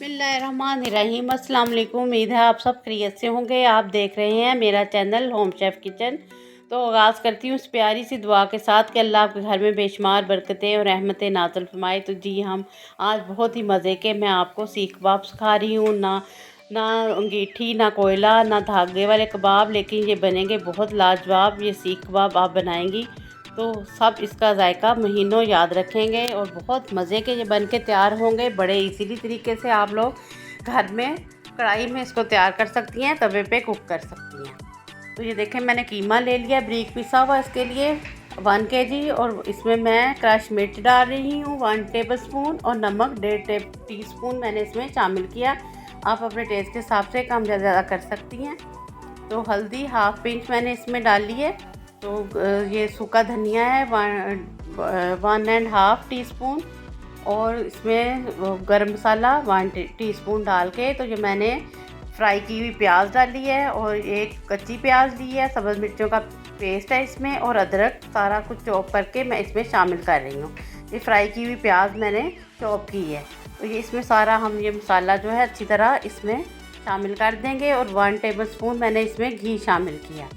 बिस्मिल्लाहिर्रहमानिर्रहीम। अस्सलाम वालेकुम। उम्मीद है आप सब खैरियत से होंगे। आप देख रहे हैं मेरा चैनल होम शेफ़ किचन। तो आगाज़ करती हूँ इस प्यारी सी दुआ के साथ कि अल्लाह आपके घर में बेशुमार बरकतें और रहमतें नाज़िल फरमाए। तो जी हम आज बहुत ही मज़े के मैं आपको सीख कबाब सिखा रही हूँ। ना ना अंगीठी, ना कोयला, ना धागे वाले कबाब, लेकिन ये बनेंगे बहुत लाजवाब। ये सीख कबाब आप बनाएंगी तो सब इसका जायका महीनों याद रखेंगे और बहुत मज़े के ये बन के तैयार होंगे। बड़े इजीली तरीके से आप लोग घर में कढ़ाई में इसको तैयार कर सकती हैं, तवे पे कुक कर सकती हैं। तो ये देखें मैंने कीमा ले लिया बारीक पिसा हुआ, इसके लिए 1 kg, और इसमें मैं क्रश मिर्च डाल रही हूँ 1 टेबलस्पून और नमक 1.5 टीस्पून मैंने इसमें शामिल किया। आप अपने टेस्ट के हिसाब से कम ज़्यादा कर सकती हैं। तो हल्दी 1/2 पिंच मैंने इसमें डाल ली है। तो ये सूखा धनिया है 1.5 टीस्पून, और इसमें गरम मसाला 1 टीस्पून डाल के, तो ये मैंने फ्राई की हुई प्याज डाली है और एक कच्ची प्याज ली है, सब्ज़ मिर्चों का पेस्ट है इसमें, और अदरक सारा कुछ चॉप करके मैं इसमें शामिल कर रही हूँ। ये फ्राई की हुई प्याज मैंने चॉप की है। तो ये इसमें सारा हम ये मसाला जो है अच्छी तरह इसमें शामिल कर देंगे, और 1 टेबलस्पून मैंने इसमें घी शामिल किया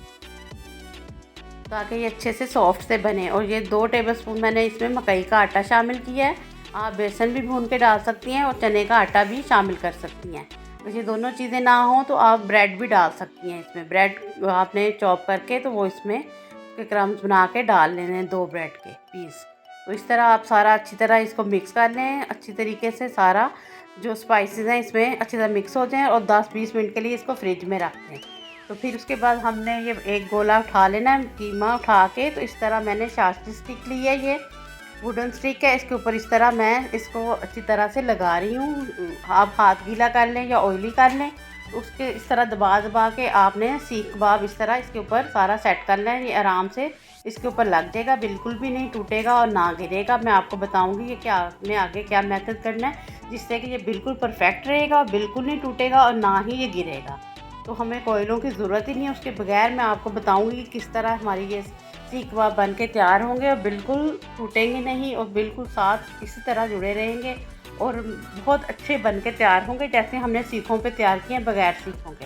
ताकि ये अच्छे से सॉफ्ट से बने। और ये 2 टेबलस्पून मैंने इसमें मकई का आटा शामिल किया है। आप बेसन भी भून के डाल सकती हैं और चने का आटा भी शामिल कर सकती हैं। तो ये दोनों चीज़ें ना हो तो आप ब्रेड भी डाल सकती हैं इसमें। ब्रेड आपने चॉप करके तो वो इसमें क्रम्स बना के डाल लेने हैं, 2 ब्रेड के पीस। तो इस तरह आप सारा अच्छी तरह इसको मिक्स कर लें अच्छी तरीके से। सारा जो स्पाइसेस हैं इसमें अच्छी तरह मिक्स हो जाएँ और 10-20 मिनट के लिए इसको फ्रिज में रख दें। तो फिर उसके बाद हमने ये एक गोला उठा लेना है कीमा उठा के। तो इस तरह मैंने शास्त्री स्टिक ली है, ये वुडन स्टिक है, इसके ऊपर इस तरह मैं इसको अच्छी तरह से लगा रही हूँ। आप हाथ गीला कर लें या ऑयली कर लें। तो उसके इस तरह दबा दबा के आपने सीख कबाब इस तरह इसके ऊपर सारा सेट करना है। ये आराम से इसके ऊपर लग जाएगा, बिल्कुल भी नहीं टूटेगा और ना गिरेगा। मैं आपको बताऊंगी कि क्या आपने आगे क्या मेथड करना है जिससे कि ये बिल्कुल परफेक्ट रहेगा और बिल्कुल नहीं टूटेगा और ना ही ये गिरेगा। तो हमें कोयलों की ज़रूरत ही नहीं है उसके बगैर। मैं आपको बताऊंगी कि किस तरह हमारी ये सीख कबाब बन के तैयार होंगे और बिल्कुल टूटेंगे नहीं और बिल्कुल साथ इसी तरह जुड़े रहेंगे और बहुत अच्छे बन के तैयार होंगे जैसे हमने सीखों पे तैयार किए हैं, बगैर सीखों के।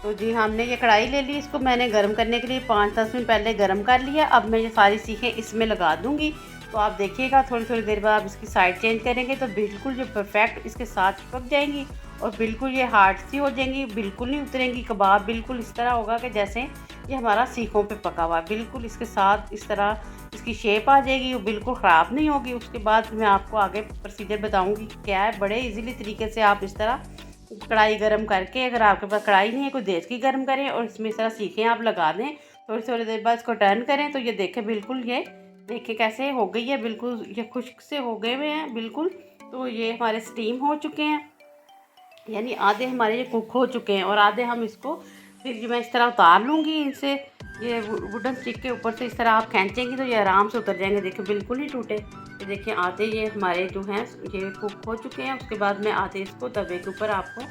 तो जी हमने ये कढ़ाई ले ली, इसको मैंने गर्म करने के लिए 5-10 मिनट पहले गर्म कर लिया। अब मैं ये सारी सीखें इसमें लगा दूंगी। तो आप देखिएगा थोड़ी थोड़ी देर बाद आप इसकी साइड चेंज करेंगे तो बिल्कुल जो परफेक्ट इसके साथ चिपक जाएंगी और बिल्कुल ये हार्ड सी हो जाएंगी, बिल्कुल नहीं उतरेंगी। कबाब बिल्कुल इस तरह होगा कि जैसे ये हमारा सीखों पे पका हुआ है, बिल्कुल इसके साथ इस तरह इसकी शेप आ जाएगी, वो बिल्कुल ख़राब नहीं होगी। उसके बाद मैं आपको आगे प्रोसीजर बताऊंगी क्या है। बड़े इजीली तरीके से आप इस तरह कढ़ाई गर्म करके, अगर आपके पास कढ़ाई नहीं है कोई देश की गर्म करें और इसमें इस तरह सीखें आप लगा दें। थोड़ी थोड़ी देर बाद इसको टर्न करें तो ये देखें बिल्कुल ये देखिए कैसे हो गई है, बिल्कुल ये खुश्क से हो गए हुए हैं बिल्कुल। तो ये हमारे स्टीम हो चुके हैं, यानी आधे हमारे ये कुक हो चुके हैं और आधे हम इसको फिर मैं इस तरह उतार लूँगी इनसे। ये वुडन स्टिक के ऊपर से इस तरह आप खींचेंगी तो ये आराम से उतर जाएंगे, देखिए बिल्कुल नहीं टूटे। ये देखिए आधे ये हमारे जो हैं ये कुक हो चुके हैं। उसके बाद मैं आधे इसको तवे के ऊपर आपको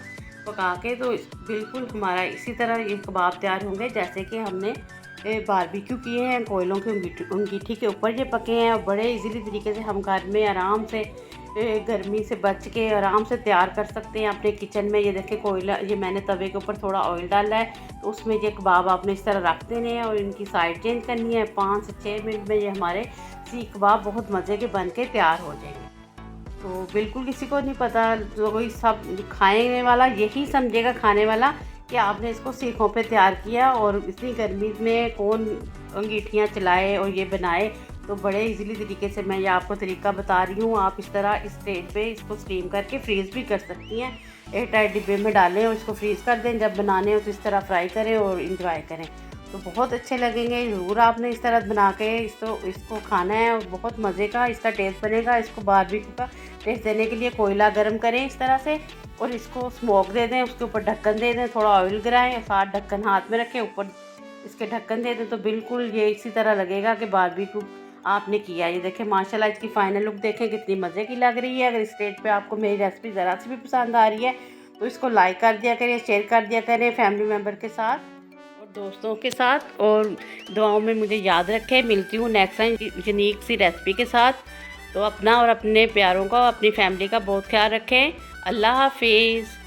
पका के, तो बिल्कुल हमारा इसी तरह ये कबाब तैयार होंगे जैसे कि हमने बारबेक्यू किए हैं, कोयलों की अंगीठी के ऊपर ये पके हैं। और बड़े इजीली तरीके से हम घर में आराम से गर्मी से बच के आराम से तैयार कर सकते हैं अपने किचन में। ये देखें कोयला, ये मैंने तवे के ऊपर थोड़ा ऑयल डाला है तो उसमें ये कबाब आपने इस तरह रख देने हैं और इनकी साइड चेंज करनी है। 5 से 6 मिनट में ये हमारे सीख कबाब बहुत मज़े के बन के तैयार हो जाएंगे। तो बिल्कुल किसी को नहीं पता, जो कोई सब खाने वाला यही समझेगा खाने वाला कि आपने इसको सीखों पे तैयार किया। और इतनी गर्मी में कौन अंगीठियाँ चलाए और ये बनाए। तो बड़े इजीली तरीके से मैं ये आपको तरीका बता रही हूँ। आप इस तरह इस स्टेज पे इसको स्टीम करके फ्रीज़ भी कर सकती हैं। एयर टाइट डिब्बे में डालें और इसको फ्रीज़ कर दें। जब बनाने हो तो इस तरह फ्राई करें और इंजॉय करें, तो बहुत अच्छे लगेंगे। ज़रूर आपने इस तरह बना के इसको खाना है और बहुत मज़े का इसका टेस्ट बनेगा। इसको बारबेक्यू का टेस्ट देने के लिए कोयला गर्म करें इस तरह से और इसको स्मोक दे दें, उसके ऊपर ढक्कन दे दें, थोड़ा ऑयल गिराएं और साथ ढक्कन हाथ में रखें, ऊपर इसके ढक्कन दे दें। तो बिल्कुल ये इसी तरह लगेगा कि बारबेक्यू आपने किया। ये देखें माशाल्लाह इसकी फ़ाइनल लुक देखें कितनी मज़े की लग रही है। अगर इस स्टेज पे आपको मेरी रेसिपी ज़रा सी भी पसंद आ रही है तो इसको लाइक कर दिया करें, शेयर कर दिया करें फैमिली मेम्बर के साथ और दोस्तों के साथ। और दुआओं में मुझे याद रखें। मिलती हूँ नेक्स्ट टाइम यूनिक सी रेसिपी के साथ। तो अपना और अपने प्यारों का, अपनी फैमिली का बहुत ख्याल रखें। अल्लाह हाफिज़।